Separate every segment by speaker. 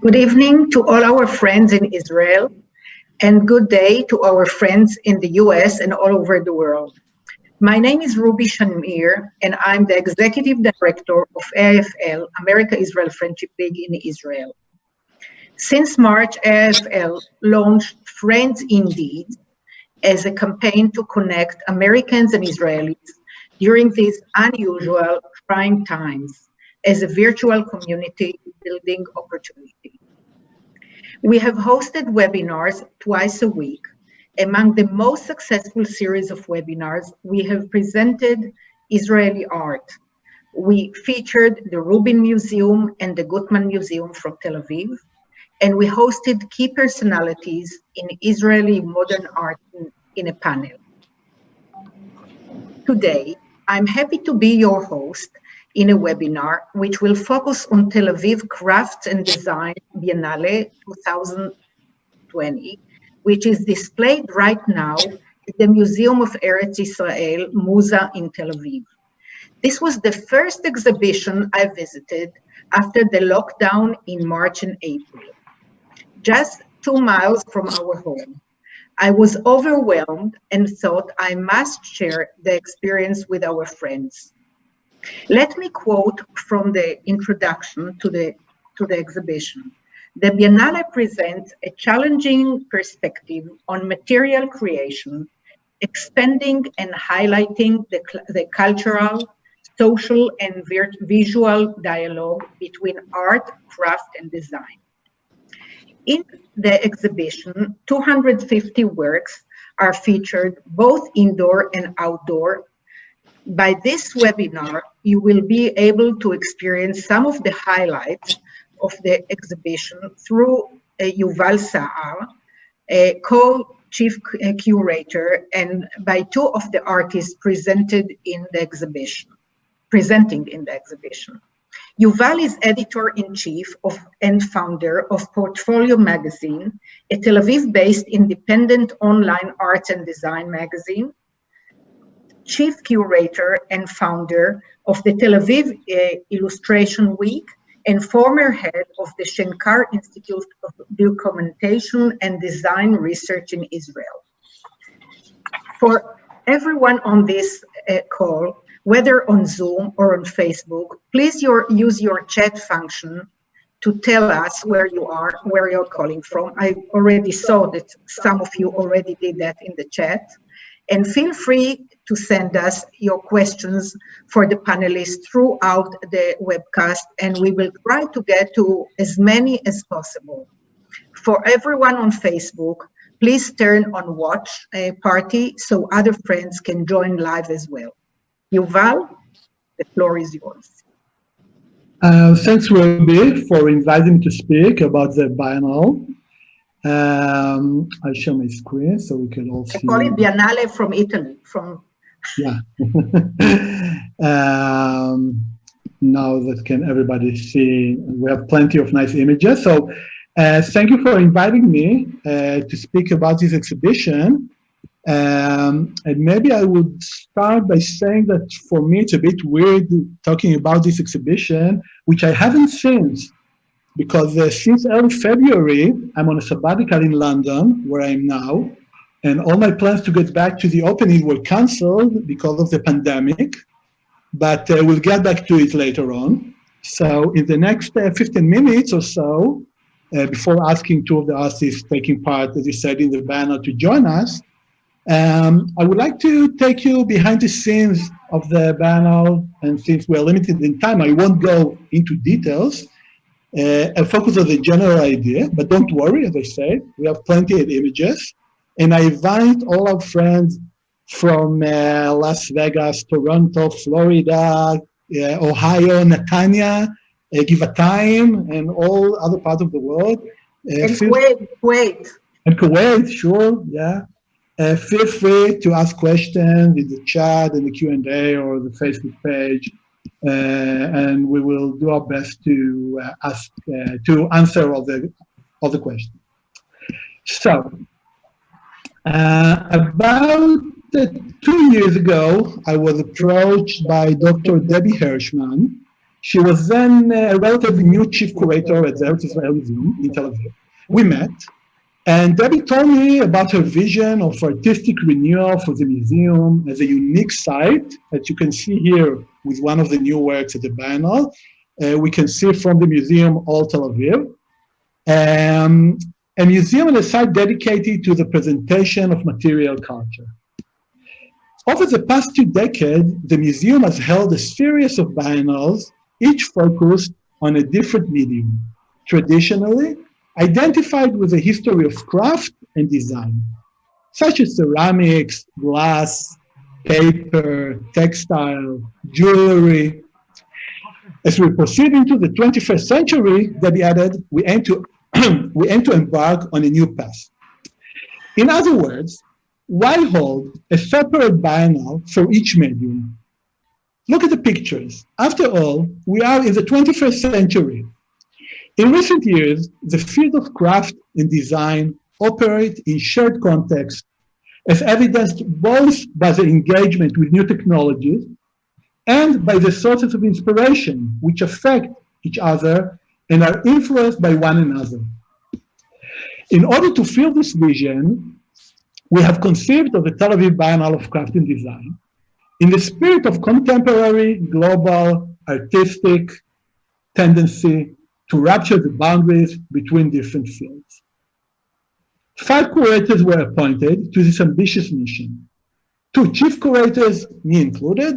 Speaker 1: Good evening to all our friends in Israel, and good day to our friends in the US and all over the world. My name is Ruby Shamir, and I'm the Executive Director of AFL, America-Israel Friendship League in Israel. Since March, AFL launched Friends Indeed as a campaign to connect Americans and Israelis during these unusual, trying times as a virtual community building opportunity. We have hosted webinars twice a week. Among the most successful series of webinars, we have presented Israeli art. We featured the Rubin Museum and the Gutman Museum from Tel Aviv, and we hosted key personalities in Israeli modern art in a panel. Today, I'm happy to be your host in a webinar which will focus on Tel Aviv Crafts and Design Biennale 2020, which is displayed right now at the Museum of Eretz Israel, Musa in Tel Aviv. This was the first exhibition I visited after the lockdown in March and April, just 2 miles from our home. I was overwhelmed and thought I must share the experience with our friends. Let me quote from the introduction to the exhibition. The Biennale presents a challenging perspective on material creation, expanding and highlighting the cultural, social, and visual dialogue between art, craft, and design. In the exhibition, 250 works are featured both indoor and outdoor. By this webinar, you will be able to experience some of the highlights of the exhibition through Yuval Saar, a co-chief curator, and by two of the artists presenting in the exhibition. Yuval is editor-in-chief and founder of Portfolio magazine, a Tel Aviv-based independent online arts and design magazine, chief curator and founder of the Tel Aviv Illustration Week, and former head of the Shenkar Institute of Documentation and Design Research in Israel. For everyone on this call, whether on Zoom or on Facebook, please use your chat function to tell us where you are, where you're calling from. I already saw that some of you already did that in the chat. And feel free to send us your questions for the panelists throughout the webcast, and we will try to get to as many as possible. For everyone on Facebook, please turn on watch party so other friends can join live as well. Yuval, the floor is yours.
Speaker 2: Thanks, Ruby, for inviting me to speak about the Biennale. I'll share my screen so we can all see.
Speaker 1: I call it Biennale from Italy.
Speaker 2: Yeah. Now that can everybody see, we have plenty of nice images. So thank you for inviting me to speak about this exhibition. And maybe I would start by saying that for me, it's a bit weird talking about this exhibition, which I haven't seen. Because since early February, I'm on a sabbatical in London, where I am now, and all my plans to get back to the opening were cancelled because of the pandemic, but we'll get back to it later on. So in the next 15 minutes or so, before asking two of the artists taking part, as you said, in the banner to join us, I would like to take you behind the scenes of the banner, and since we're limited in time, I won't go into details. And focus on the general idea, but don't worry, as I said, we have plenty of images. And I invite all our friends from Las Vegas, Toronto, Florida, Ohio, Netanya, Givatayim, and all other parts of the world.
Speaker 1: And Kuwait.
Speaker 2: And Kuwait, sure, yeah. Feel free to ask questions in the chat, in the Q&A, or the Facebook page. And we will do our best to answer all the questions. So, about 2 years ago, I was approached by Dr. Debbie Hirschman. She was then a relatively new chief curator at the Eretz Israel Museum in Tel Aviv. We met, and Debbie told me about her vision of artistic renewal for the museum as a unique site, as you can see here with one of the new works at the Biennale. We can see from the museum all Tel Aviv. A museum and a site dedicated to the presentation of material culture. Over the past 2 decades, the museum has held a series of biennales, each focused on a different medium, traditionally identified with a history of craft and design, such as ceramics, glass, paper, textile, jewelry. As we proceed into the 21st century, Debbie added, we aim to embark on a new path. In other words, why hold a separate biennale for each medium? Look at the pictures. After all, we are in the 21st century. In recent years, the field of craft and design operate in shared context, as evidenced both by the engagement with new technologies and by the sources of inspiration which affect each other and are influenced by one another. In order to fill this vision, we have conceived of the Tel Aviv Biennale of Craft and Design in the spirit of contemporary, global, artistic tendency to rupture the boundaries between different fields. 5 curators were appointed to this ambitious mission. 2 chief curators, me included,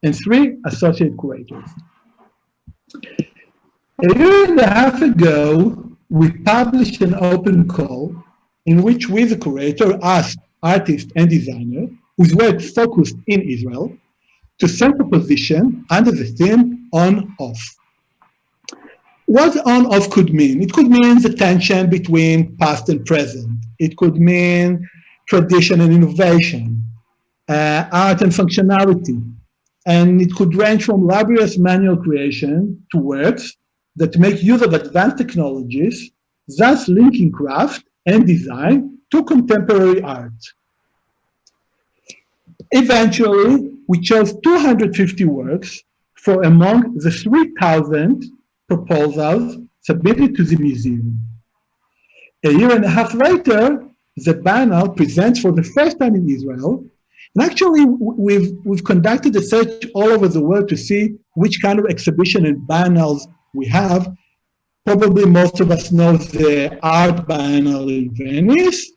Speaker 2: and 3 associate curators. A year and a half ago, we published an open call in which we, the curator, asked artists and designers whose work focused in Israel to send proposition under the theme on-off. What on-off could mean? It could mean the tension between past and present. It could mean tradition and innovation, art and functionality. And it could range from laborious manual creation to works that make use of advanced technologies, thus linking craft and design to contemporary art. Eventually, we chose 250 works for among the 3,000 proposals submitted to the museum. A year and a half later, the Biennale presents for the first time in Israel. And actually, we've conducted a search all over the world to see which kind of exhibition and biennales we have. Probably most of us know the Art Biennale in Venice.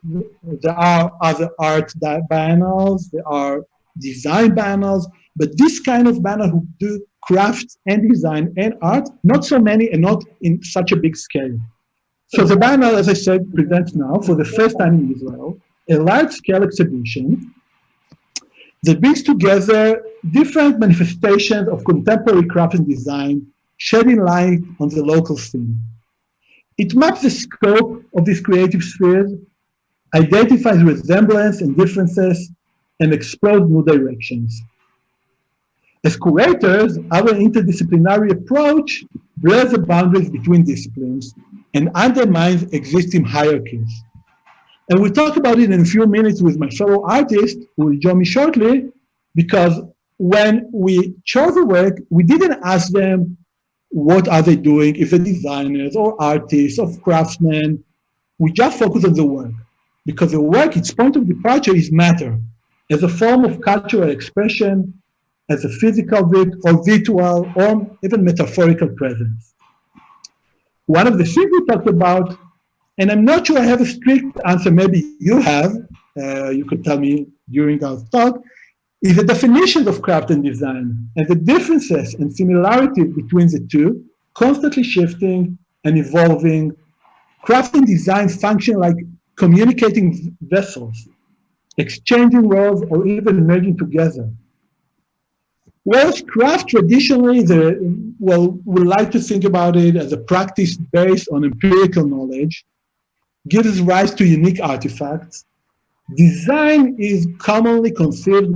Speaker 2: There are other art biennales, there are design biennales, but this kind of biennale who do crafts and design and art, not so many and not in such a big scale. So the Biennale, as I said, presents now for the first time in Israel, a large-scale exhibition that brings together different manifestations of contemporary craft and design, shedding light on the local scene. It maps the scope of these creative spheres, identifies resemblance and differences, and explores new directions. As curators, our interdisciplinary approach blurs the boundaries between disciplines and undermines existing hierarchies. And we'll talk about it in a few minutes with my fellow artist, who will join me shortly, because when we chose the work, we didn't ask them what are they doing, if they're designers or artists or craftsmen. We just focus on the work, because the work, its point of departure is matter, as a form of cultural expression, as a physical or virtual or even metaphorical presence. One of the things we talked about, and I'm not sure I have a strict answer, maybe you have, you could tell me during our talk, is the definition of craft and design and the differences and similarities between the two, constantly shifting and evolving. Craft and design function like communicating vessels, exchanging roles or even merging together. Whereas craft traditionally, we like to think about it as a practice based on empirical knowledge, gives rise to unique artifacts. Design is commonly considered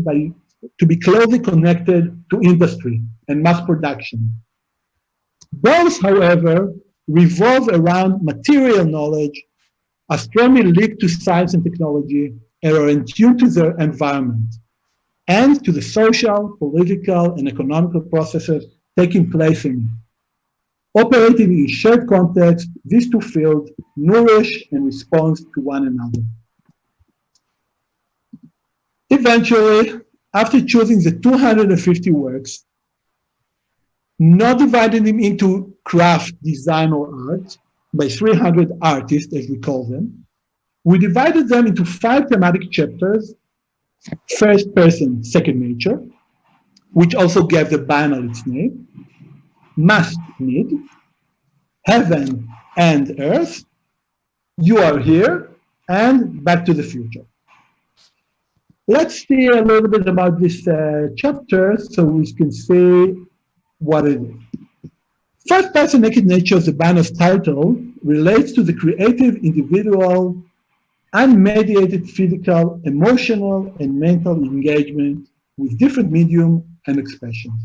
Speaker 2: to be closely connected to industry and mass production. Both, however, revolve around material knowledge, are strongly linked to science and technology, and are in tune to their environment and to the social, political, and economical processes taking place in. Operating in shared context, these two fields nourish and respond to one another. Eventually, after choosing the 250 works, not dividing them into craft, design, or art by 300 artists, as we call them, we divided them into 5 thematic chapters: first person, second nature, which also gave the Biennale its name, must need, heaven and earth, you are here, and back to the future. Let's see a little bit about this chapter so we can see what it is. First person, naked nature, the Biennale's title, relates to the creative, individual, unmediated physical, emotional, and mental engagement with different medium and expressions.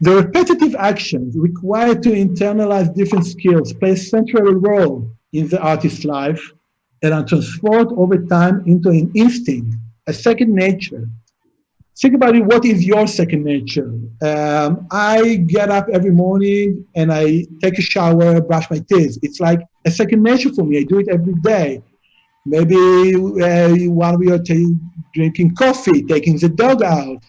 Speaker 2: The repetitive actions required to internalize different skills play a central role in the artist's life and are transformed over time into an instinct, a second nature. Think about it, what is your second nature? I get up every morning and I take a shower, brush my teeth. It's like a second nature for me. I do it every day. Maybe while we are drinking coffee, taking the dog out.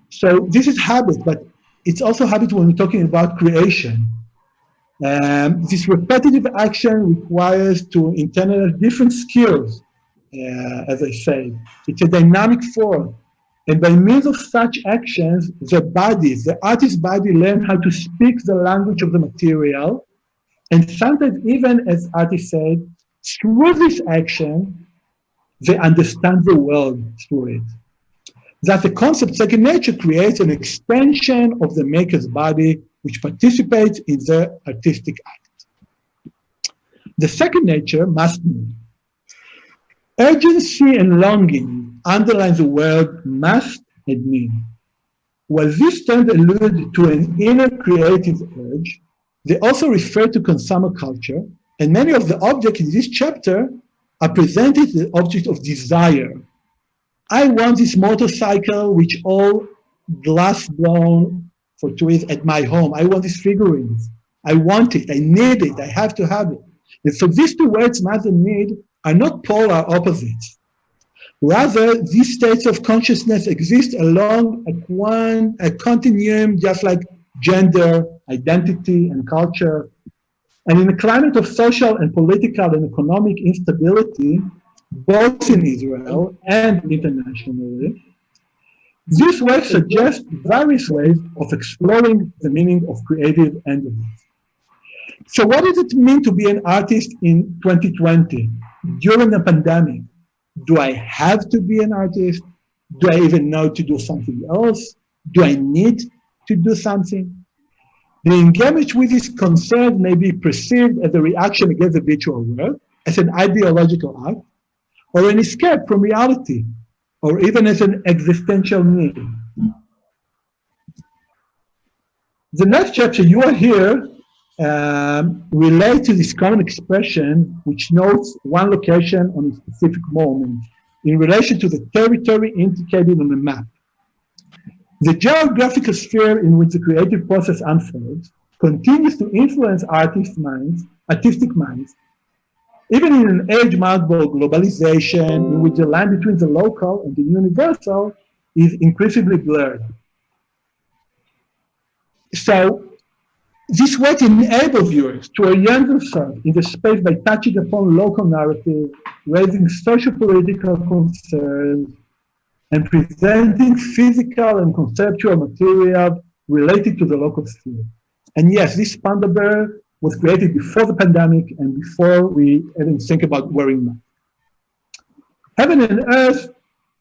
Speaker 2: So this is habit, but it's also habit when we're talking about creation. This repetitive action requires to internalize different skills, as I say. It's a dynamic force. And by means of such actions, the artist's body learns how to speak the language of the material. And sometimes even, as artists said, through this action, they understand the world through it. That the concept second nature creates an extension of the maker's body, which participates in the artistic act. The second nature must need. Urgency and longing underline the word must and need. While these terms allude to an inner creative urge, they also refer to consumer culture, and many of the objects in this chapter are presented as the object of desire. I want this motorcycle, which all glass blown for tourists at my home. I want these figurines. I want it. I need it. I have to have it. And so these two words, must and need, are not polar opposites. Rather, these states of consciousness exist along a continuum, just like gender, identity, and culture. And in a climate of social and political and economic instability, both in Israel and internationally, this work suggests various ways of exploring the meaning of creative entities. So what does it mean to be an artist in 2020 during a pandemic? Do I have to be an artist? Do I even know to do something else? Do I need to do something? The engagement with this concern may be perceived as a reaction against the virtual world, as an ideological act, or an escape from reality, or even as an existential need. The next chapter, you are here, relate to this common expression which notes one location on a specific moment in relation to the territory indicated on the map. The geographical sphere in which the creative process unfolds continues to influence artistic minds, even in an age marked by globalization, in which the line between the local and the universal is increasingly blurred. So, this work enables viewers to orient themselves in the space by touching upon local narrative, raising social-political concerns, and presenting physical and conceptual material related to the local sphere. And yes, this panda bear was created before the pandemic and before we even think about wearing masks. Heaven and earth,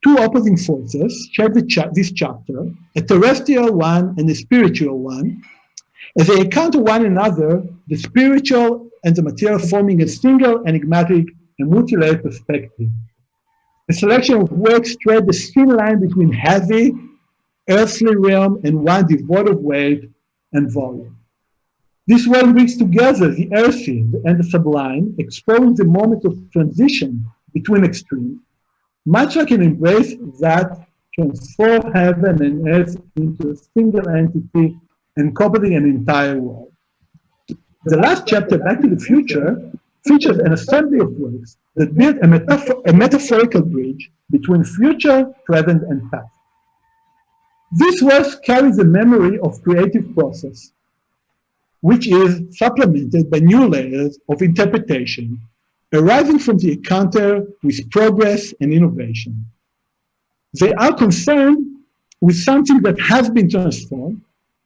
Speaker 2: two opposing forces, share this chapter, a terrestrial one and a spiritual one. As they encounter one another, the spiritual and the material forming a single, enigmatic, and multi-layered perspective. A selection of works tread the thin line between heavy, earthly realm and one devoid of weight and volume. This work brings together the earthy and the sublime, exploring the moment of transition between extremes, much like an embrace that transforms heaven and earth into a single entity encompassing an entire world. The last chapter, Back to the Future, features an assembly of works that build a metaphorical bridge between future, present, and past. This work carries the memory of creative process, which is supplemented by new layers of interpretation arising from the encounter with progress and innovation. They are concerned with something that has been transformed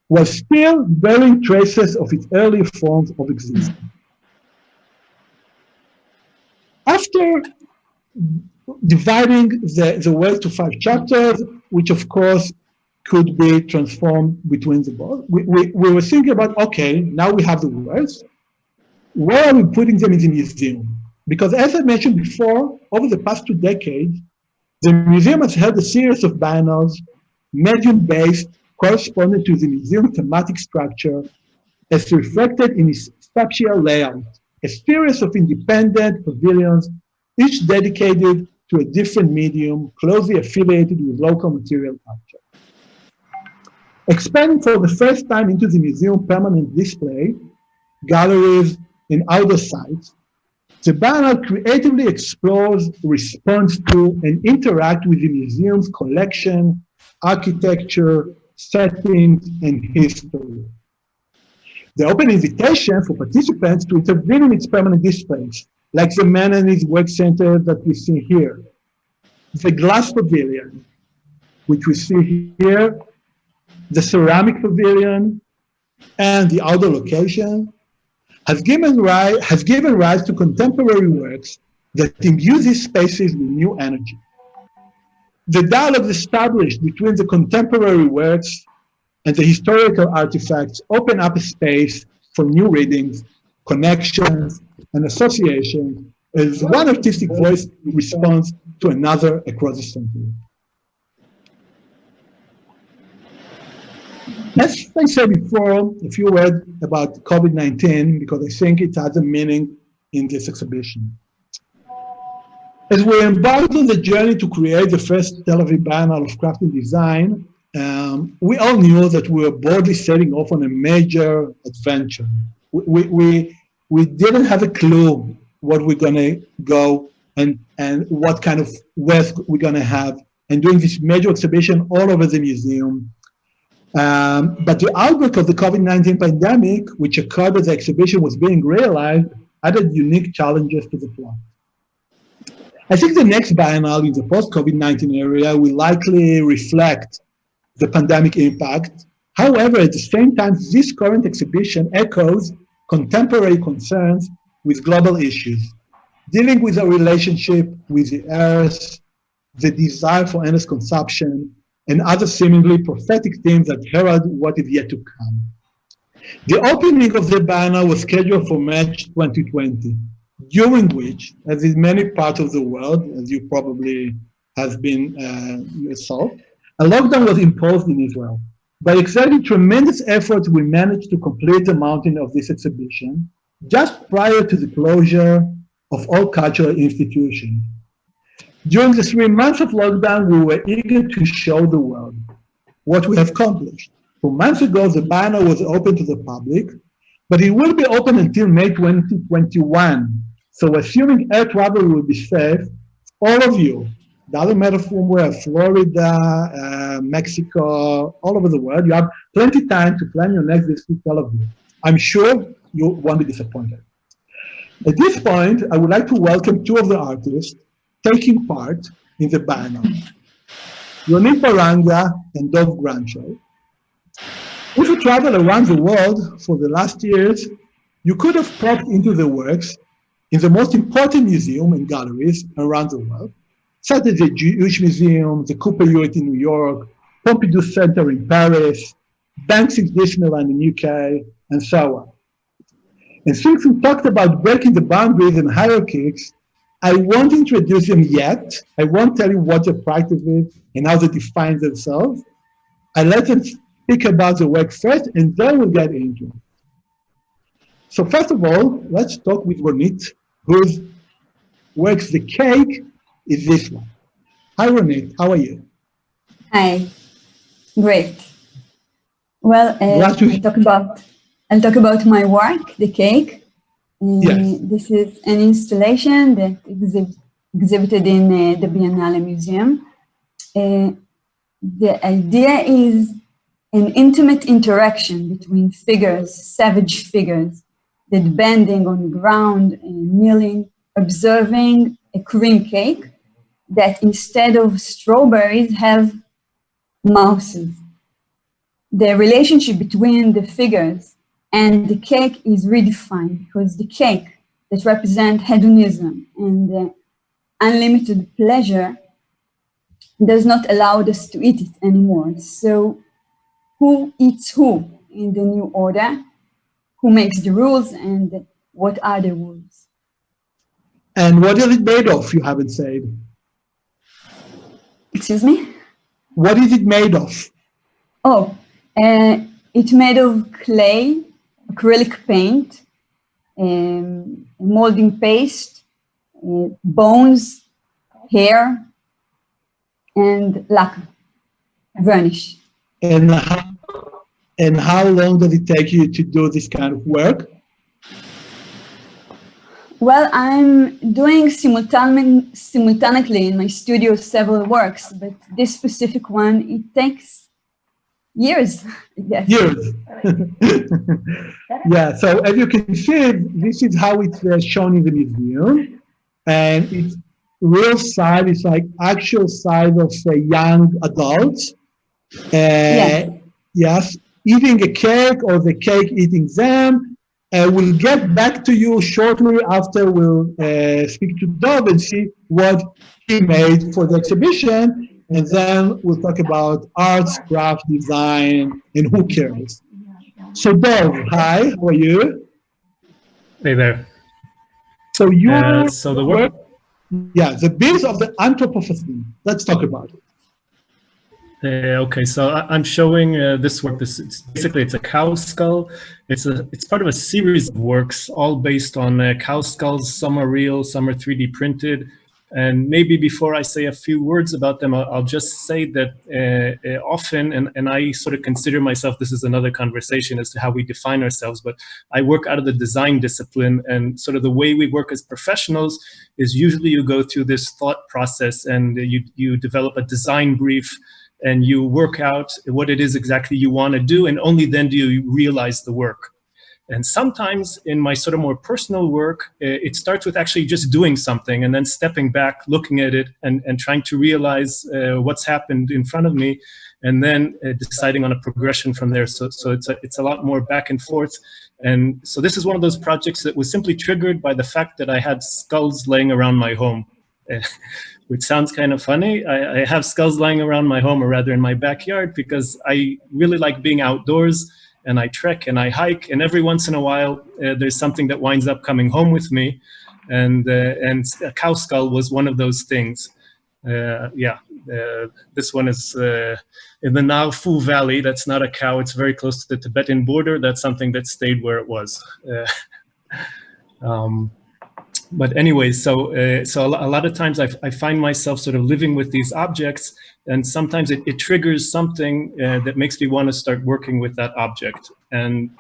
Speaker 2: while still bearing traces of its earlier forms of existence. After dividing the work to 5 chapters, which of course could be transformed between the both, we were thinking about, okay, now we have the works, where are we putting them in the museum? Because as I mentioned before, over the past 2 decades, the museum has held a series of biennales, medium-based, corresponding to the museum thematic structure, as reflected in its spatial layout, a series of independent pavilions, each dedicated to a different medium, closely affiliated with local material culture. Expanding for the first time into the museum permanent display, galleries, and outdoor sites, the Biennale creatively explores, responds to, and interacts with the museum's collection, architecture, settings, and history. The open invitation for participants to intervene in its permanent displays, like the man and his work center that we see here, the glass pavilion, which we see here, the ceramic pavilion, and the outdoor location, has given rise to contemporary works that imbue these spaces with new energy. The dialogue established between the contemporary works and the historical artifacts open up a space for new readings, connections, and associations as one artistic voice responds to another across the century. As I said before, a few words about COVID-19, because I think it has a meaning in this exhibition. As we embarked on the journey to create the first Tel Aviv Biennale of Craft and Design, we all knew that we were boldly setting off on a major adventure. We didn't have a clue what we're going to go and what kind of work we're going to have, and doing this major exhibition all over the museum. But the outbreak of the COVID-19 pandemic, which occurred as the exhibition was being realized, added unique challenges to the plan. I think the next Biennale in the post-COVID-19 area will likely reflect the pandemic impact. However, at the same time, this current exhibition echoes contemporary concerns with global issues, dealing with our relationship with the earth, the desire for endless consumption, and other seemingly prophetic themes that herald what is yet to come. The opening of the Biennale was scheduled for March 2020, during which, as in many parts of the world, as you probably have been yourself, a lockdown was imposed in Israel. By exerting tremendous efforts, we managed to complete the mountain of this exhibition just prior to the closure of all cultural institutions. During the 3 months of lockdown, we were eager to show the world what we have accomplished. 4 months ago, the Biennale was open to the public, but it will be open until May 2021. So assuming air travel will be safe, all of you, doesn't matter from where, Florida, Mexico, all over the world, you have plenty of time to plan your next visit to Tel Aviv. I'm sure you won't be disappointed. At this point, I would like to welcome 2 of the artists taking part in the Biennale, Ronit Baranga and Ganchrow. If you travel around the world for the last years, you could have popped into the works in the most important museums and galleries around the world, such as the Jewish Museum, the Cooper Hewitt in New York, Pompidou Center in Paris, Banks in Disneyland in UK, and so on. And since we talked about breaking the boundaries and hierarchies, I won't introduce them yet. I won't tell you what their practice is and how they define themselves. I let them speak about the work first, and then we'll get into it. So first of all, let's talk with Ronit, whose works the cake is this one. Hi, Ronit. How are you?
Speaker 3: Hi. Great. Well, I'll talk about my work, the cake.
Speaker 2: Yes.
Speaker 3: This is an installation that exhibited in the Biennale Museum. The idea is an intimate interaction between figures, savage figures, that bending on the ground, kneeling, observing a cream cake that instead of strawberries have mouses. The relationship between the figures and the cake is redefined because the cake that represents hedonism and unlimited pleasure does not allow us to eat it anymore. So who eats who in the new order? Who makes the rules and what are the rules?
Speaker 2: And what is it made of, you haven't said?
Speaker 3: Excuse me?
Speaker 2: What is it made of?
Speaker 3: Oh, it's made of clay, acrylic paint, molding paste, bones, hair, and lacquer, varnish.
Speaker 2: And how long does it take you to do this kind of work?
Speaker 3: Well, I'm doing simultaneously in my studio several works, but this specific one, it takes years, I guess.
Speaker 2: Years. Yeah, so as you can see, this is how it's shown in the museum. And it's real size, it's like actual size of young adults.
Speaker 3: Yes.
Speaker 2: Yes, eating a cake or the cake eating them. We'll get back to you shortly after we'll speak to Dov and see what he made for the exhibition. And then we'll talk about arts, craft, design, and who cares. So Dov, hi, how are you?
Speaker 4: Hey there.
Speaker 2: So you
Speaker 4: so the work.
Speaker 2: Yeah, the base of the Anthropocene. Let's talk about it.
Speaker 4: Okay, so I'm showing this work. Basically it's a cow skull. It's part of a series of works, all based on cow skulls. Some are real, some are 3D printed. And maybe before I say a few words about them, I'll just say that often, and I sort of consider myself, this is another conversation as to how we define ourselves, but I work out of the design discipline, and sort of the way we work as professionals is usually you go through this thought process and you develop a design brief and you work out what it is exactly you want to do, and only then do you realize the work. And sometimes in my sort of more personal work, it starts with actually just doing something and then stepping back, looking at it and trying to realize what's happened in front of me, and then deciding on a progression from there. So it's a lot more back and forth. And so this is one of those projects that was simply triggered by the fact that I had skulls laying around my home, which sounds kind of funny. I have skulls lying around my home, or rather in my backyard, because I really like being outdoors. And I trek and I hike, and every once in a while there's something that winds up coming home with me, and a cow skull was one of those things. This one is in the Narfu Valley. That's not a cow. It's very close to the Tibetan border. That's something that stayed where it was. But anyway, so a lot of times I find myself sort of living with these objects, and sometimes it triggers something that makes me want to start working with that object. And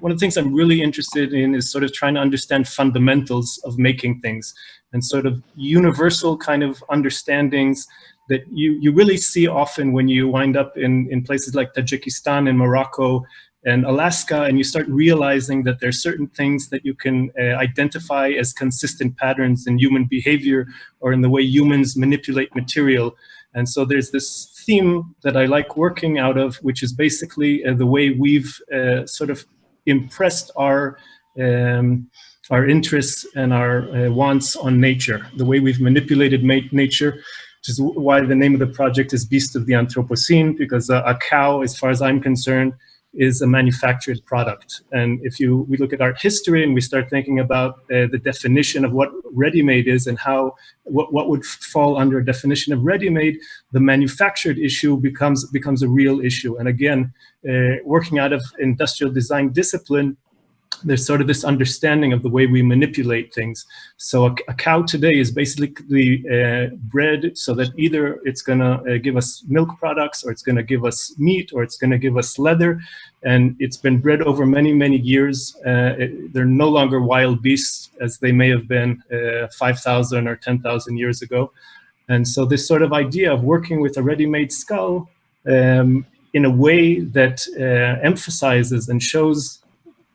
Speaker 4: one of the things I'm really interested in is sort of trying to understand fundamentals of making things, and sort of universal kind of understandings that you really see often when you wind up in places like Tajikistan and Morocco and Alaska, and you start realizing that there's certain things that you can identify as consistent patterns in human behavior or in the way humans manipulate material. And so there's this theme that I like working out of, which is basically the way we've sort of impressed our interests and our wants on nature, the way we've manipulated nature, which is why the name of the project is Beast of the Anthropocene, because a cow, as far as I'm concerned, is a manufactured product. And if we look at art history and we start thinking about the definition of what ready-made is and what would fall under a definition of ready-made, the manufactured issue becomes a real issue. And again, working out of industrial design discipline, there's sort of this understanding of the way we manipulate things. So a cow today is basically bred so that either it's going to give us milk products, or it's going to give us meat, or it's going to give us leather. And it's been bred over many, many years. They're no longer wild beasts as they may have been 5,000 or 10,000 years ago. And so this sort of idea of working with a ready-made skull in a way that emphasizes and shows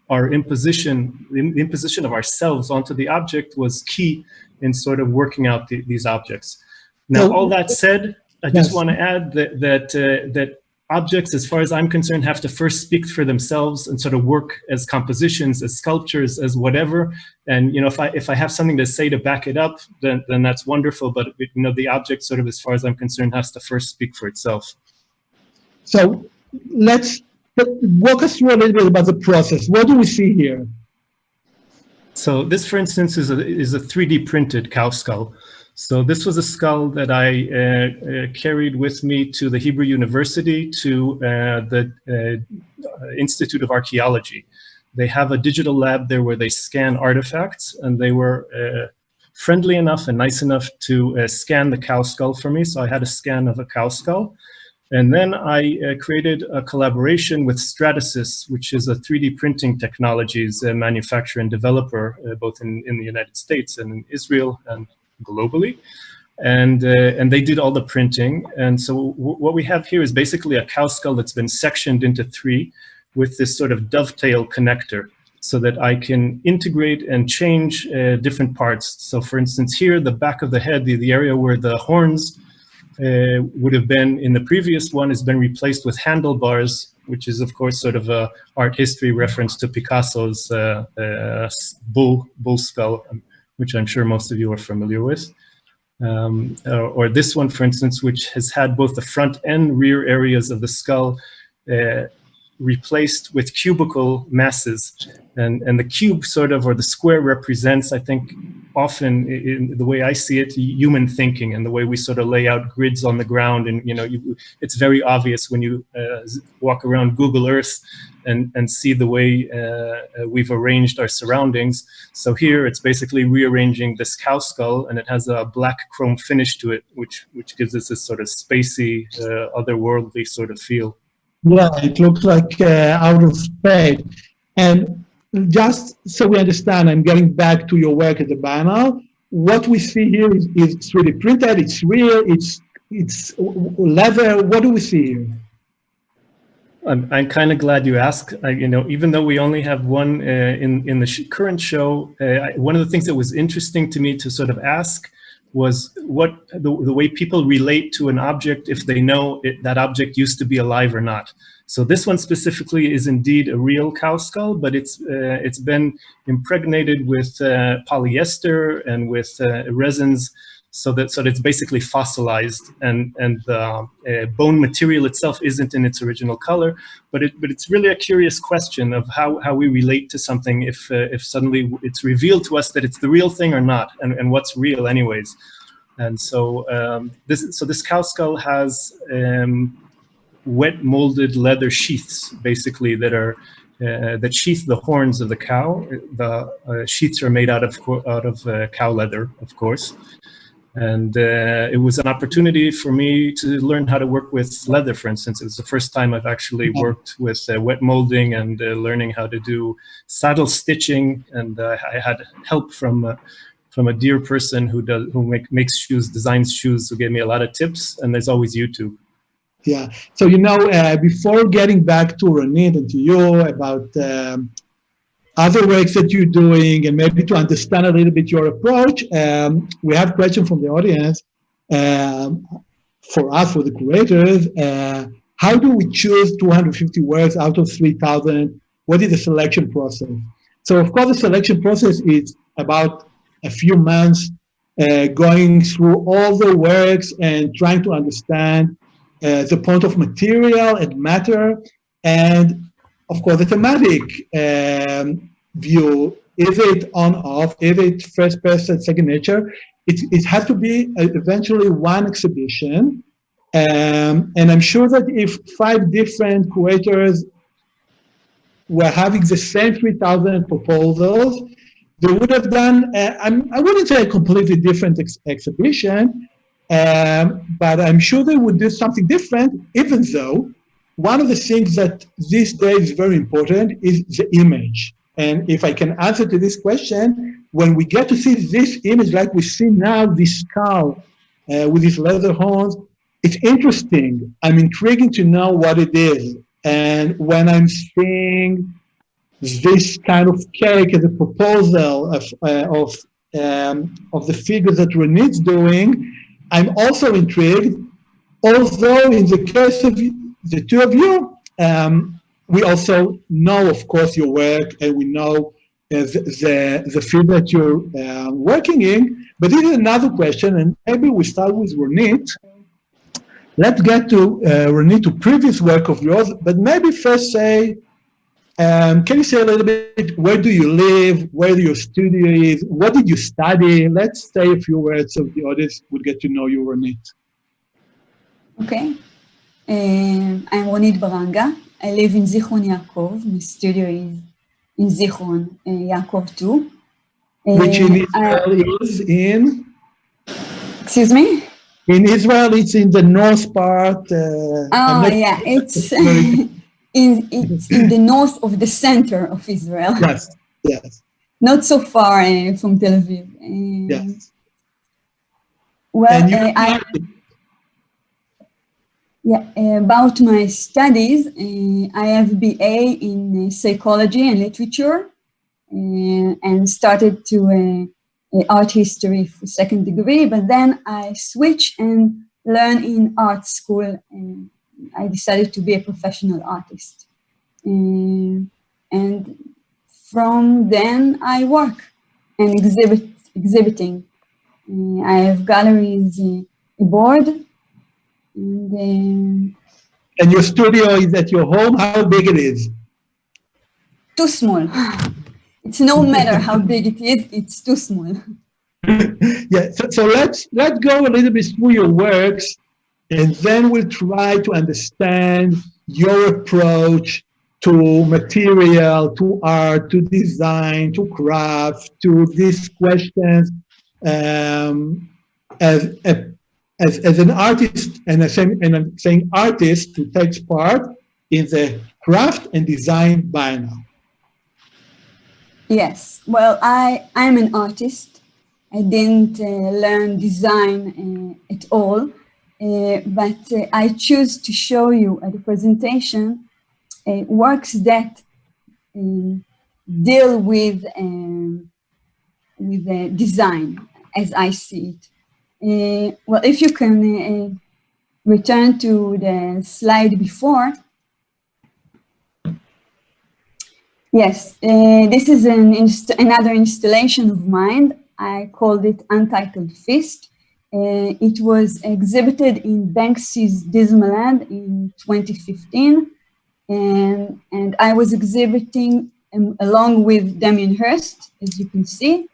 Speaker 4: our imposition, the imposition of ourselves onto the object, was key in sort of working out these objects. Now, all that said, I just want to add that objects, as far as I'm concerned, have to first speak for themselves and sort of work as compositions, as sculptures, as whatever. And if I have something to say to back it up, then that's wonderful. But the object, sort of, as far as I'm concerned, has to first speak for itself.
Speaker 2: So let's walk us through a little bit about the process. What do we see here?
Speaker 4: So this, for instance, is a 3D printed cow skull. So this was a skull that I carried with me to the Hebrew University, to the Institute of Archaeology. They have a digital lab there where they scan artifacts, and they were friendly enough and nice enough to scan the cow skull for me. So I had a scan of a cow skull. And then I created a collaboration with Stratasys, which is a 3D printing technologies manufacturer and developer, both in the United States and in Israel and globally. And they did all the printing. And so what we have here is basically a cow skull that's been sectioned into 3 with this sort of dovetail connector, so that I can integrate and change different parts. So for instance, here, the back of the head, the area where the horns would have been in the previous one, has been replaced with handlebars, which is, of course, sort of a art history reference to Picasso's bull skull, which I'm sure most of you are familiar with. Or this one, for instance, which has had both the front and rear areas of the skull replaced with cubical masses. And the cube sort of, or the square, represents, I think, often, in the way I see it, human thinking, and the way we sort of lay out grids on the ground. And it's very obvious when you walk around Google Earth and see the way we've arranged our surroundings. So here it's basically rearranging this cow skull, and it has a black chrome finish to it, which gives us this sort of spacey, otherworldly sort of feel.
Speaker 2: Yeah, it looks like out of space. And just so we understand, I'm getting back to your work at the Biennale. What we see here is 3D printed, it's real, it's leather. What do we see here?
Speaker 4: I'm kind of glad you asked. Even though we only have one in the current show, one of the things that was interesting to me to sort of ask was what the way people relate to an object if they know that object used to be alive or not. So this one specifically is indeed a real cow skull, but it's been impregnated with polyester and with resins, so that it's basically fossilized, and the bone material itself isn't in its original color. But it's really a curious question of how we relate to something if suddenly it's revealed to us that it's the real thing or not, and what's real anyways. And so this cow skull has wet molded leather sheaths, basically, that sheath the horns of the cow. The sheaths are made out of cow leather, of course. And it was an opportunity for me to learn how to work with leather, for instance. It was the first time I've actually worked with wet molding and learning how to do saddle stitching. And I had help from a dear person who makes shoes, designs shoes, who gave me a lot of tips. And there's always YouTube.
Speaker 2: Yeah. So, before getting back to Ronit and to you about other works that you're doing, and maybe to understand a little bit your approach, we have a question from the audience for us, for the curators. How do we choose 250 works out of 3,000? What is the selection process? So, of course, the selection process is about a few months going through all the works and trying to understand the point of material and matter, and of course the thematic view. Is it on off? Is it first person, second nature? It has to be eventually one exhibition, and I'm sure that if 5 different curators were having the same 3,000 proposals, they would have done, I wouldn't say a completely different exhibition, but I'm sure they would do something different, even though one of the things that these days is very important is the image. And if I can answer to this question, when we get to see this image like we see now, this skull with these leather horns, it's interesting. I'm intrigued to know what it is. And when I'm seeing this kind of cake as a proposal of the figure that Ronit's doing, I'm also intrigued. Although in the case of the two of you, we also know, of course, your work, and we know the field that you're working in. But this is another question, and maybe we start with Ronit. Let's get to Ronit, to previous work of yours, but maybe first say, can you say a little bit, where do you live, where your studio is, what did you study? Let's say a few words so the audience would get to know you, Ronit.
Speaker 3: Okay. I'm Ronit Baranga. I live in Zichron Yaakov. My studio is in Zichron Yaakov too.
Speaker 2: Which in Israel is in?
Speaker 3: Excuse me?
Speaker 2: In Israel, it's in the north part.
Speaker 3: Yeah, it's it's in the north of the center of Israel.
Speaker 2: Yes, yes.
Speaker 3: Not so far from Tel Aviv.
Speaker 2: Yes.
Speaker 3: Well, about my studies, I have BA in psychology and literature, and started to art history for second degree, but then I switched and learned in art school, and I decided to be a professional artist. And from then I work and exhibiting. I have galleries abroad. And
Speaker 2: your studio is at your home? How big it is?
Speaker 3: Too small. It's no matter how big it is, it's too small.
Speaker 2: Yeah, so let's go a little bit through your works, and then we'll try to understand your approach to material, to art, to design, to craft, to these questions as an artist, and I'm saying artist who takes part in the craft and design Biennale.
Speaker 3: Yes, well, I'm an artist. I didn't learn design at all, but I choose to show you at the presentation works that deal with design as I see it. Well, if you can return to the slide before. Yes, this is another installation of mine. I called it Untitled Feast. It was exhibited in Banksy's Disneyland in 2015. And I was exhibiting along with Damien Hirst, as you can see,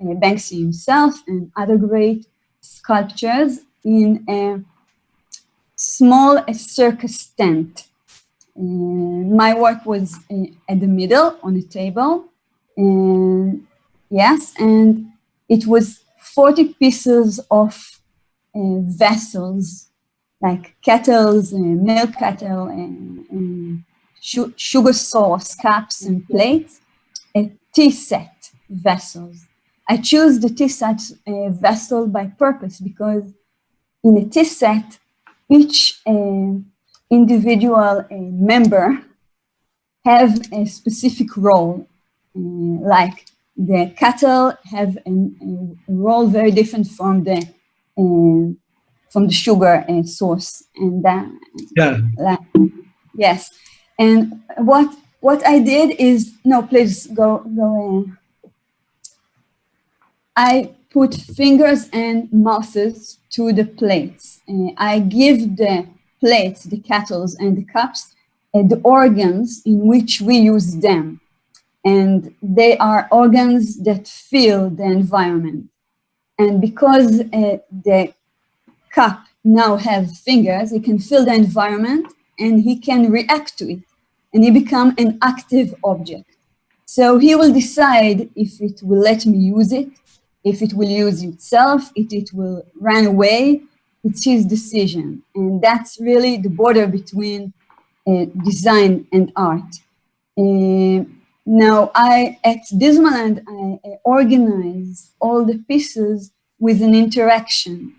Speaker 3: Banksy himself and other great sculptures in a small circus tent. My work was at the middle on a table, and yes, and it was 40 pieces of vessels, like kettles, milk kettle, and sugar sauce cups and plates, a tea set vessels. I choose the tea set vessel by purpose because in a tea set, each individual member have a specific role, like the kettle have a role very different from the sugar source, and yes. And what I did is, no, please go. I put fingers and mouths to the plates. I give the plates, the kettles and the cups, the organs in which we use them. And they are organs that feel the environment. And because the cup now has fingers, he can feel the environment and he can react to it. and he becomes an active object. So he will decide if it will let me use it, if it will use itself, if it will run away. It's his decision. And that's really the border between design and art. Now, at Dismaland, I organized all the pieces with an interaction.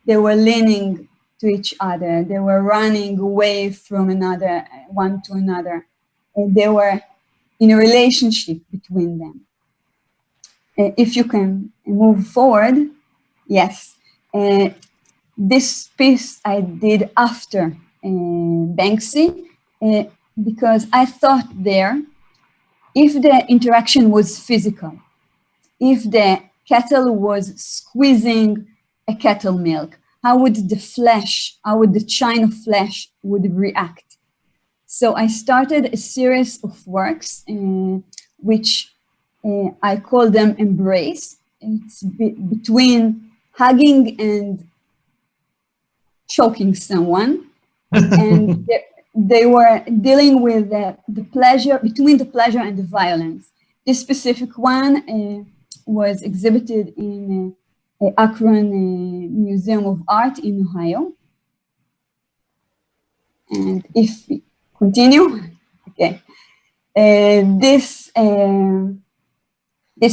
Speaker 3: They were leaning to each other. They were running away from another, one to another. They were in a relationship between them. If you can move forward, yes. This piece I did after Banksy, because I thought there, if the interaction was physical, if the kettle was squeezing a kettle milk, how would the chine of flesh would react? So I started a series of works, which I call them embrace. It's between hugging and choking someone. And they were dealing with the pleasure, between the pleasure and the violence. This specific one was exhibited in Akron Museum of Art in Ohio. And if we continue, okay. This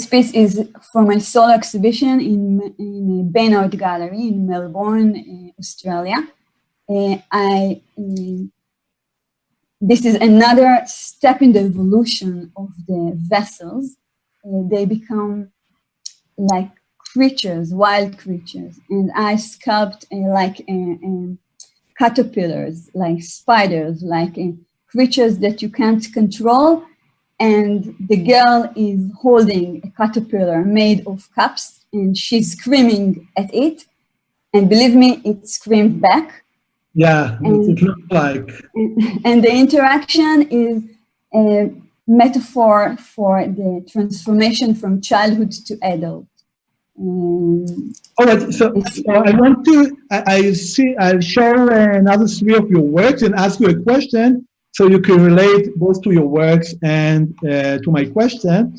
Speaker 3: piece is from my solo exhibition in Bienna Art Gallery in Melbourne, Australia. This is another step in the evolution of the vessels. They become like creatures, wild creatures, and I sculpt like caterpillars, like spiders, like creatures that you can't control. And the girl is holding a caterpillar made of cups, and she's screaming at it. And believe me, it screamed back.
Speaker 2: Yeah, it looks like.
Speaker 3: And the interaction is a metaphor for the transformation from childhood to adult.
Speaker 2: All right, so I want to, I'll show another three of your works and ask you a question so you can relate both to your works and to my question.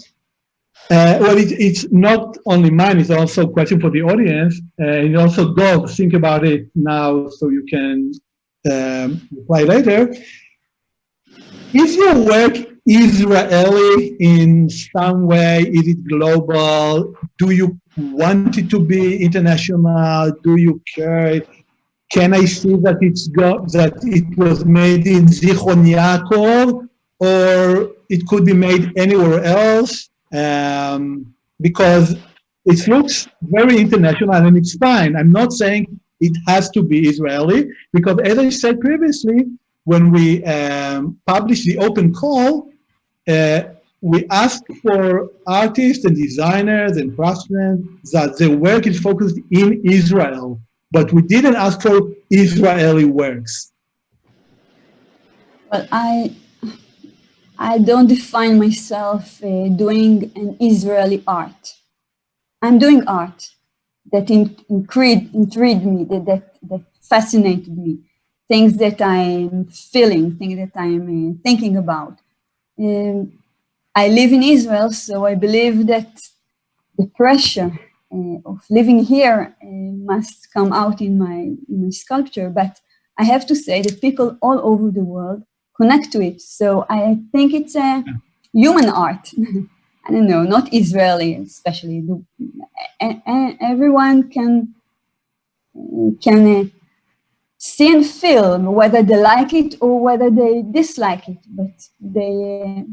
Speaker 2: Well, it's not only mine, it's also a question for the audience. And also, Dov, think about it now so you can reply later. Is your work Israeli in some way? Is it global? Do you want it to be international? Do you care? Can I see that that it was made in Zichron Yaakov, or it could be made anywhere else? Because it looks very international and it's fine. I'm not saying it has to be Israeli, because as I said previously, when we published the open call, we asked for artists and designers and craftsmen that their work is focused in Israel, but we didn't ask for Israeli works.
Speaker 3: Well, I don't define myself doing an Israeli art. I'm doing art that intrigued me, that fascinated me, things that I'm feeling, things that I'm thinking about. I live in Israel, so I believe that the pressure of living here must come out in my sculpture. But I have to say that people all over the world connect to it. So I think it's a human art. I don't know, not Israeli especially. Everyone can see and feel whether they like it or whether they dislike it, but they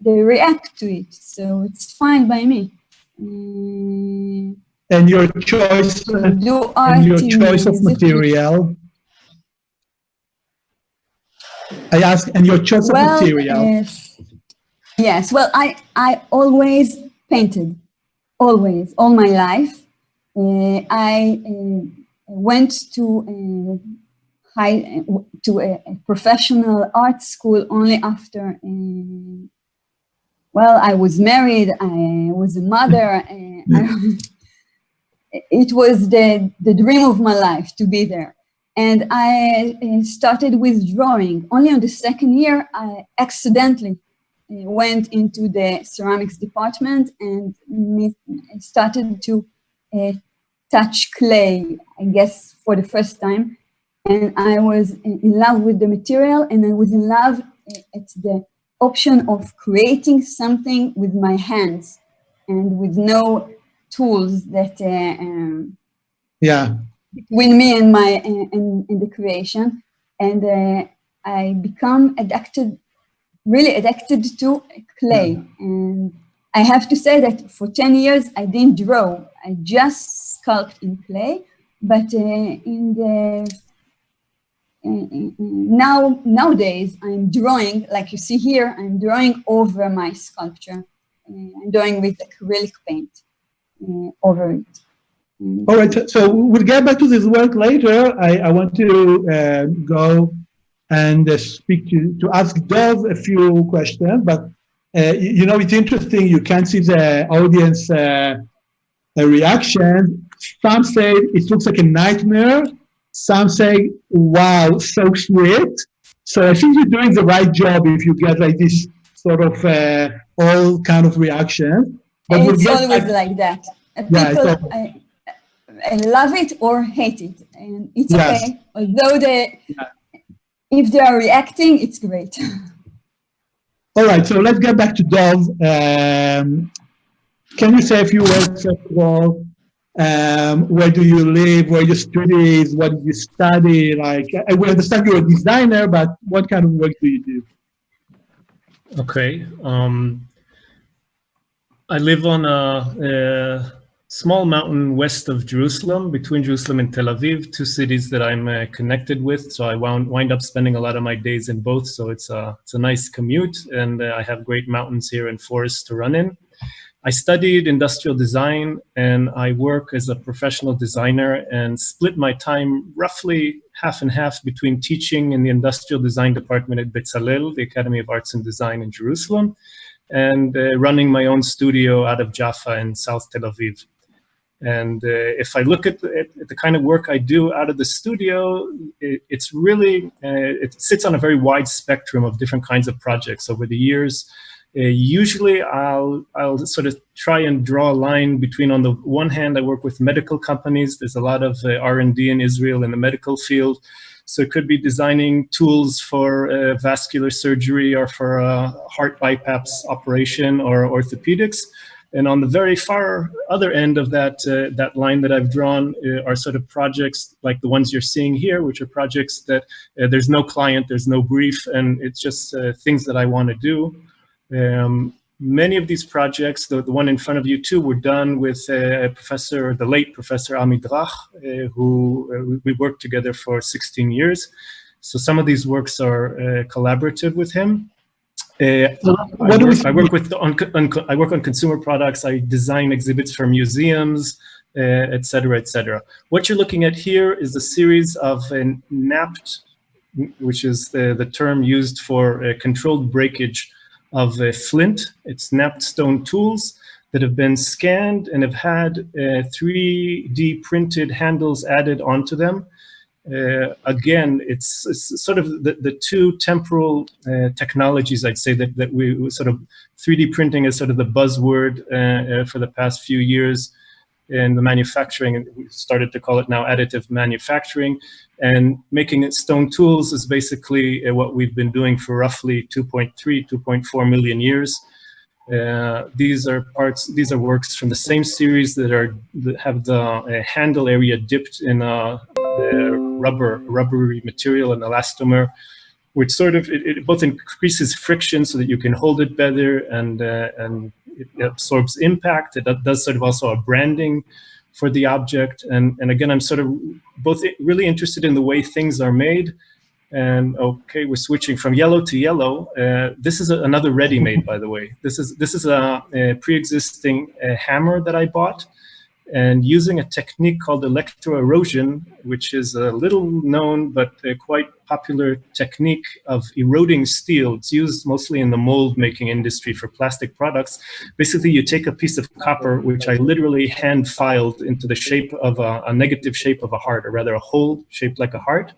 Speaker 3: react to it. So it's fine by me.
Speaker 2: And your choice, of material. I ask, and your choice of material.
Speaker 3: Yes, well, I always painted, always, all my life. I went to a professional art school only after, well, I was married, I was a mother. It was the dream of my life to be there. And I started with drawing. Only on the second year, I accidentally went into the ceramics department and started to touch clay, I guess, for the first time. And I was in love with the material, and I was in love at the option of creating something with my hands and with no tools that between me and my and the creation. And I become really addicted to clay. And I have to say that for 10 years, I didn't draw. I just sculpt in clay. But nowadays, I'm drawing, like you see here, I'm drawing over my sculpture. I'm doing with acrylic paint over it.
Speaker 2: All right, so we'll get back to this work later. I want to go and to ask Dov a few questions, but you know, it's interesting, you can't see the audience reaction. Some say it looks like a nightmare. Some say, wow, so sweet. So I think you're doing the right job if you get like this sort of all kind of reaction. But
Speaker 3: it's always like that. People I love it or hate it, and it's okay. Although if they are reacting, it's great.
Speaker 2: All right, so let's get back to Dov. Can you say a few words, first of all? Where do you live? Where your studio is? What do you study? Like, we understand you're a designer, but what kind of work do you do?
Speaker 4: Okay. I live on a small mountain west of Jerusalem, between Jerusalem and Tel Aviv, two cities that I'm connected with. So I wind up spending a lot of my days in both. So it's a nice commute, and I have great mountains here and forests to run in. I studied industrial design, and I work as a professional designer and split my time roughly half and half between teaching in the industrial design department at Bezalel, the Academy of Arts and Design in Jerusalem, and running my own studio out of Jaffa in South Tel Aviv. And if I look at the kind of work I do out of the studio, it's really, it sits on a very wide spectrum of different kinds of projects over the years. Usually I'll sort of try and draw a line between, on the one hand, I work with medical companies. There's a lot of R&D in Israel in the medical field. So it could be designing tools for vascular surgery or for a heart bypass operation or orthopedics. And on the very far other end of that line that I've drawn are sort of projects like the ones you're seeing here, which are projects that there's no client, there's no brief, and it's just things that I want to do. Many of these projects, the one in front of you too, were done with the late Professor Amidrach, who we worked together for 16 years. So some of these works are collaborative with him. I work on consumer products. I design exhibits for museums, et cetera, et cetera. What you're looking at here is a series of napped, which is the term used for controlled breakage of flint. It's napped stone tools that have been scanned and have had 3D printed handles added onto them. Again, it's sort of the two temporal technologies, I'd say, that we sort of 3D printing is sort of the buzzword for the past few years in the manufacturing, and we started to call it now additive manufacturing. And making it stone tools is basically what we've been doing for roughly 2.4 million years. These are works from the same series that have the handle area dipped in rubbery material, an elastomer, which sort of it both increases friction so that you can hold it better, and it absorbs impact. It does sort of also a branding for the object, and again, I'm sort of both really interested in the way things are made. And okay, we're switching from yellow to yellow. This is another ready-made, by the way. This is a pre-existing hammer that I bought. and using a technique called electroerosion, which is a little known but a quite popular technique of eroding steel. It's used mostly in the mold making industry for plastic products. Basically, you take a piece of copper, which I literally hand filed into the shape of a negative shape of a heart, or rather a hole shaped like a heart.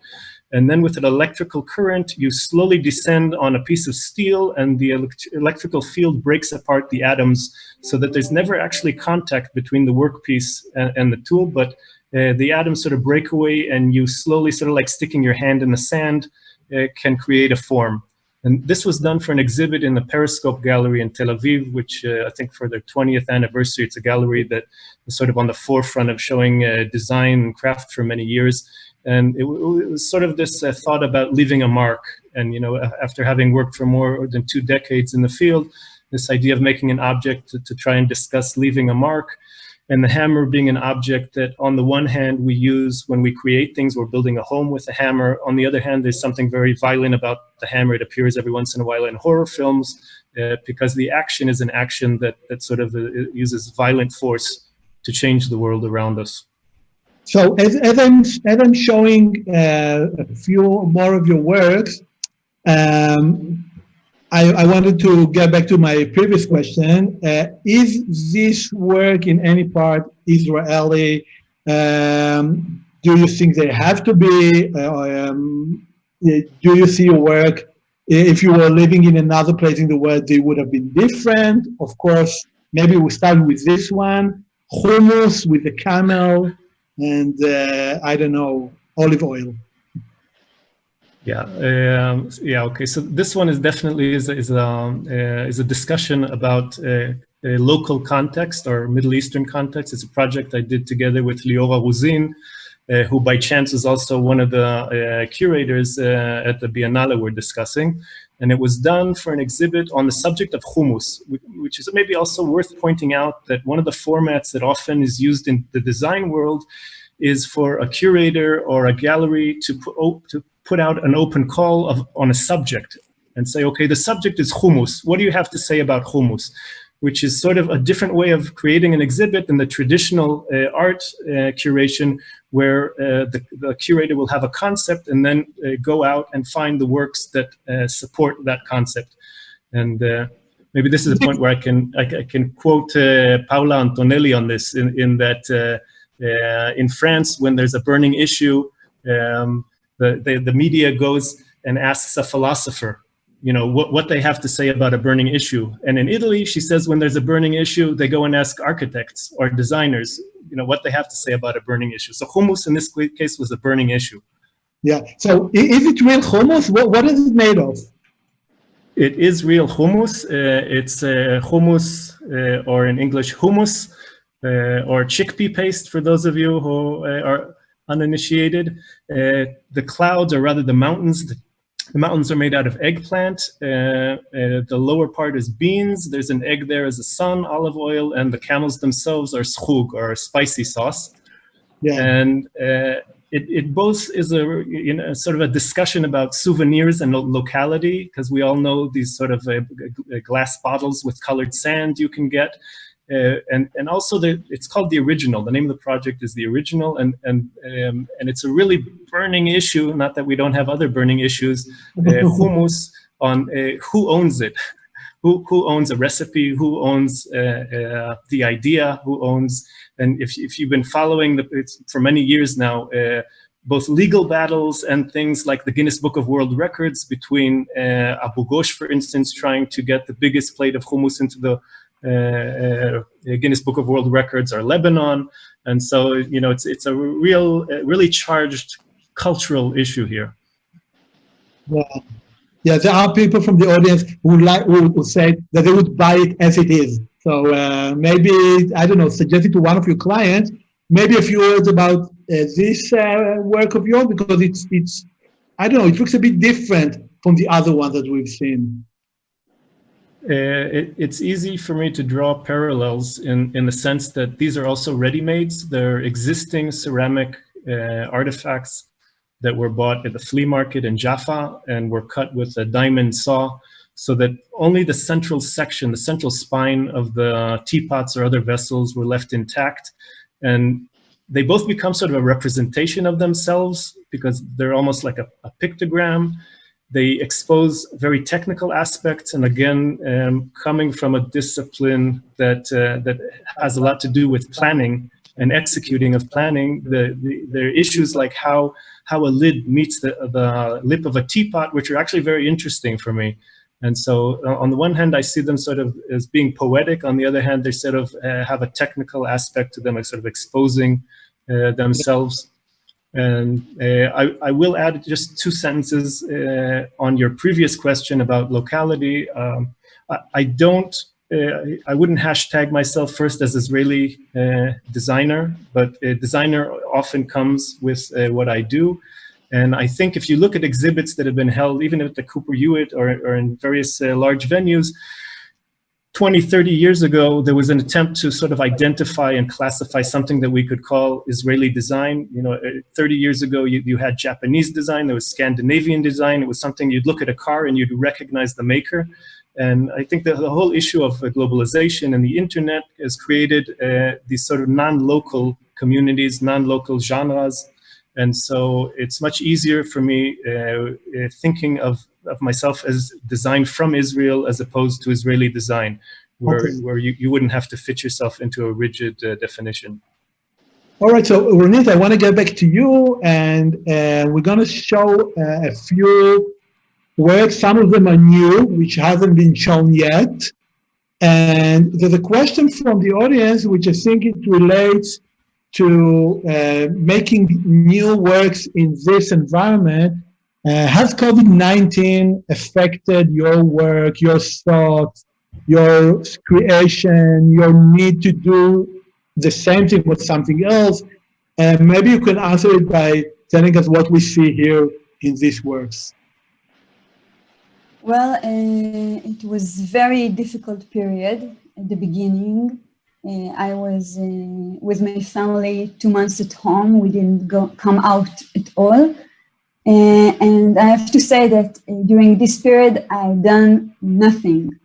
Speaker 4: And then with an electrical current, you slowly descend on a piece of steel, and the electrical field breaks apart the atoms so that there's never actually contact between the workpiece and the tool, but the atoms sort of break away, and you slowly, sort of like sticking your hand in the sand, can create a form. And this was done for an exhibit in the Periscope Gallery in Tel Aviv, which I think for their 20th anniversary, it's a gallery that is sort of on the forefront of showing design and craft for many years. And it was sort of this thought about leaving a mark. And, you know, after having worked for more than 2 decades in the field, this idea of making an object to try and discuss leaving a mark, and the hammer being an object that on the one hand we use when we create things, we're building a home with a hammer. On the other hand, there's something very violent about the hammer. It appears every once in a while in horror films because the action is an action that sort of uses violent force to change the world around us.
Speaker 2: So as I'm showing a few more of your works, I wanted to get back to my previous question. Is this work in any part Israeli? Do you think they have to be? Do you see your work, if you were living in another place in the world, they would have been different? Of course, maybe we start with this one, hummus with the camel, and I don't know, olive oil.
Speaker 4: Yeah. Okay. So this one is definitely is a discussion about a local context or Middle Eastern context. It's a project I did together with Liora Ruzin, who by chance is also one of the curators at the Biennale we're discussing. And it was done for an exhibit on the subject of hummus, which is maybe also worth pointing out that one of the formats that often is used in the design world is for a curator or a gallery to put out an open call on a subject and say, okay, the subject is hummus. What do you have to say about hummus? Which is sort of a different way of creating an exhibit than the traditional art curation, where the curator will have a concept and then go out and find the works that support that concept. And maybe this is a point where I can quote Paola Antonelli on this, in that in France, when there's a burning issue, the media goes and asks a philosopher, you know, what they have to say about a burning issue. And in Italy, she says when there's a burning issue, they go and ask architects or designers, you know, what they have to say about a burning issue. So hummus in this case was a burning issue.
Speaker 2: Yeah. So is it real hummus? What is it made of?
Speaker 4: It is real hummus. It's hummus, or in English, hummus, or chickpea paste for those of you who are uninitiated. The clouds, or rather the mountains, the mountains are made out of eggplant. The lower part is beans. There's an egg there as a sun, olive oil, and the camels themselves are schug, or spicy sauce. Yeah. And it both is a sort of a discussion about souvenirs and locality, because we all know these sort of glass bottles with colored sand you can get. And also it's called The Original. The name of the project is The Original, and it's a really burning issue. Not that we don't have other burning issues. Hummus on who owns it, who owns a recipe, who owns the idea, who owns. And if you've been following it's for many years now, both legal battles and things like the Guinness Book of World Records between Abu Ghosh, for instance, trying to get the biggest plate of hummus into the Guinness Book of World Records, or Lebanon. And so, you know, it's a really charged cultural issue here.
Speaker 2: Yeah, there are people from the audience who say that they would buy it as it is. So maybe, I don't know, suggest it to one of your clients, maybe a few words about this work of yours, because it's, I don't know, it looks a bit different from the other ones that we've seen.
Speaker 4: It's easy for me to draw parallels in the sense that these are also ready-mades. They're existing ceramic artifacts that were bought at the flea market in Jaffa and were cut with a diamond saw, so that only the central section, the central spine of the teapots or other vessels were left intact. And they both become sort of a representation of themselves because they're almost like a pictogram. They expose very technical aspects, and again, coming from a discipline that has a lot to do with planning and executing of planning. There are issues like how a lid meets the lip of a teapot, which are actually very interesting for me. And so, on the one hand, I see them sort of as being poetic. On the other hand, they sort of have a technical aspect to them, like sort of exposing themselves. And I will add just 2 sentences on your previous question about locality. I wouldn't hashtag myself first as Israeli designer, but a designer often comes with what I do. And I think if you look at exhibits that have been held, even at the Cooper Hewitt or in various large venues, 20, 30 years ago, there was an attempt to sort of identify and classify something that we could call Israeli design. 30 years ago, you had Japanese design, there was Scandinavian design. It was something you'd look at a car and you'd recognize the maker. And I think that the whole issue of globalization and the internet has created these sort of non-local communities, non-local genres. And so it's much easier for me thinking of myself as design from Israel as opposed to Israeli design, where you wouldn't have to fit yourself into a rigid definition.
Speaker 2: All right, so Ronit, I want to get back to you, and we're going to show a few works. Some of them are new, which hasn't been shown yet. And there's a question from the audience, which I think it relates to making new works in this environment. Has COVID-19 affected your work, your thoughts, your creation, your need to do the same thing with something else? And maybe you can answer it by telling us what we see here in these works.
Speaker 3: Well, it was a very difficult period at the beginning. I was with my family 2 months at home. We didn't come out at all. And I have to say that during this period, I've done nothing,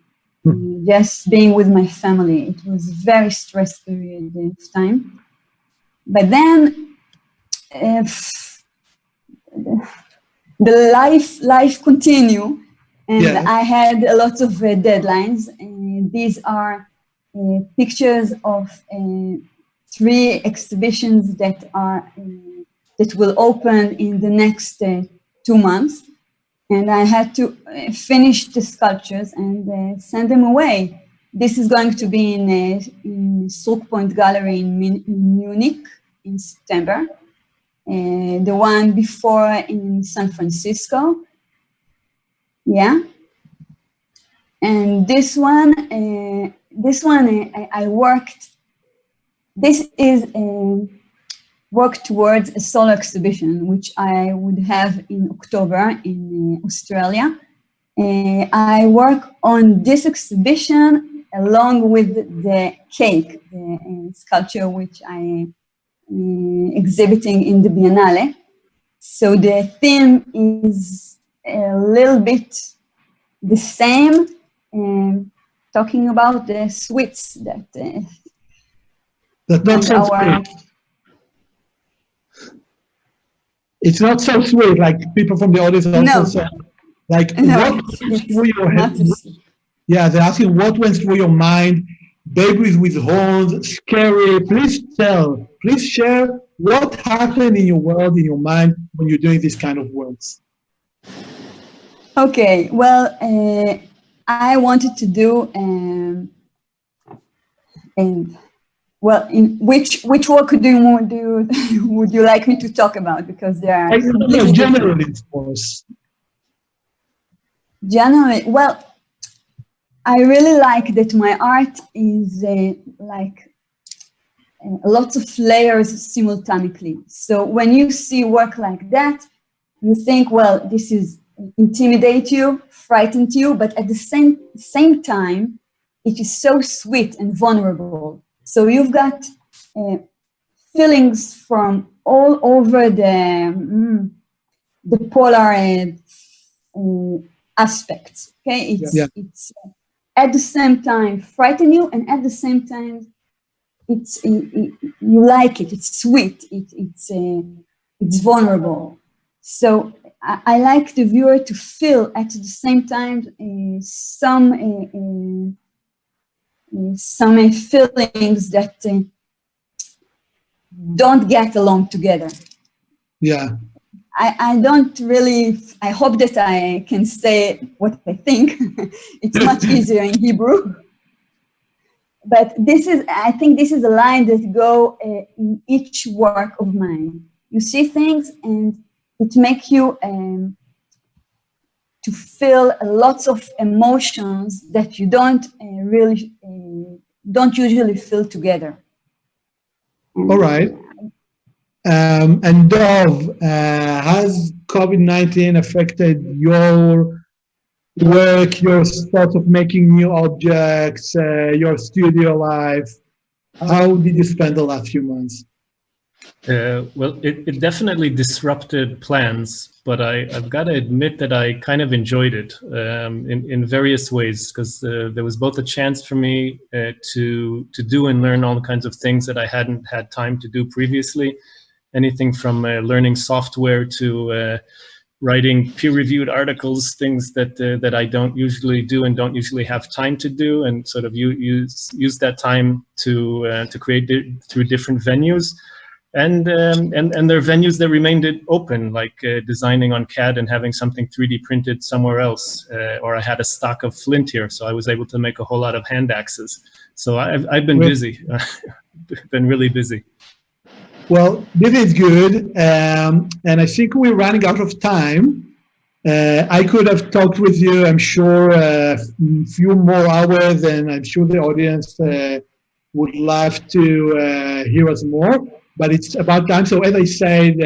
Speaker 3: just being with my family. It was a very stressful period of time. But then the life continued, and I had a lot of deadlines. And these are pictures of 3 exhibitions that will open in the next 2 months, and I had to finish the sculptures and send them away. This is going to be in Stroke Point Gallery in Munich in September. The one before in San Francisco. Yeah. And this one I worked. This is work towards a solo exhibition, which I would have in October in Australia. I work on this exhibition along with the cake, the sculpture which I exhibiting in the Biennale. So the theme is a little bit the same, talking about the sweets that
Speaker 2: that's not so sweet. It's not so sweet, like people from the audience also say. Like, what went through your head? Yeah, they're asking what went through your mind. Babies with horns, scary. Please share what happened in your world, in your mind, when you're doing these kind of works.
Speaker 3: Okay, well, I wanted to do, well, in which work would you like me to talk about? Because there are
Speaker 2: generally, of course.
Speaker 3: Generally, well, I really like that my art is like lots of layers simultaneously. So when you see work like that, you think, well, this is intimidate you, frighten you, but at the same time, it is so sweet and vulnerable. So you've got feelings from all over the polar aspects. Okay, it's at the same time frighten you, and at the same time you like it. It's sweet. It's vulnerable. So I like the viewer to feel at the same time some feelings that don't get along together.
Speaker 2: Yeah.
Speaker 3: I don't really, I hope that I can say what I think. It's much easier in Hebrew. But I think this is a line that go in each work of mine. You see things and it makes you to feel lots of emotions that you don't don't usually feel together.
Speaker 2: All right. And Dov, has COVID-19 affected your work, your thought of making new objects, your studio life? How did you spend the last few months?
Speaker 4: Well, it definitely disrupted plans, but I've got to admit that I kind of enjoyed it in various ways, because there was both a chance for me to do and learn all kinds of things that I hadn't had time to do previously. Anything from learning software to writing peer-reviewed articles, things that I don't usually do and don't usually have time to do, and sort of use that time to create through different venues. And there are venues that remained open, like designing on CAD and having something 3D printed somewhere else. Or I had a stock of flint here, so I was able to make a whole lot of hand axes. So I've been busy, been really busy.
Speaker 2: Well, this is good, and I think we're running out of time. I could have talked with you, I'm sure, a few more hours, and I'm sure the audience would love to hear us more, but it's about time. So as I said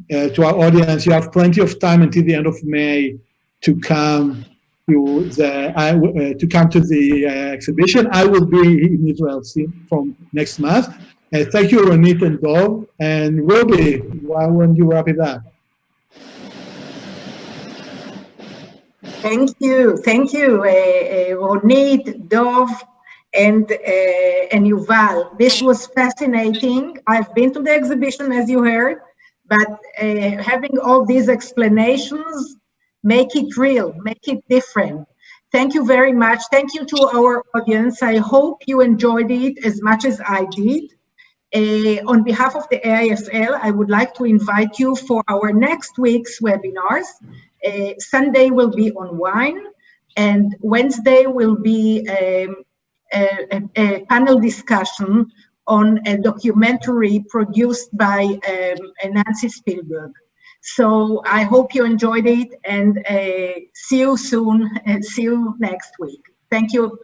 Speaker 2: to our audience, you have plenty of time until the end of May to come to the exhibition. I will be in Israel from next month. Thank you, Ronit and Dov. And Ruby, why won't you wrap it up?
Speaker 1: Thank you, Ronit, Dov, and Yuval. This was fascinating. I've been to the exhibition, as you heard, but having all these explanations make it real, make it different. Thank you very much. Thank you to our audience. I hope you enjoyed it as much as I did. On behalf of the AISL, I would like to invite you for our next week's webinars. Sunday will be on wine, and Wednesday will be a panel discussion on a documentary produced by Nancy Spielberg. So I hope you enjoyed it, and see you soon, and see you next week. Thank you.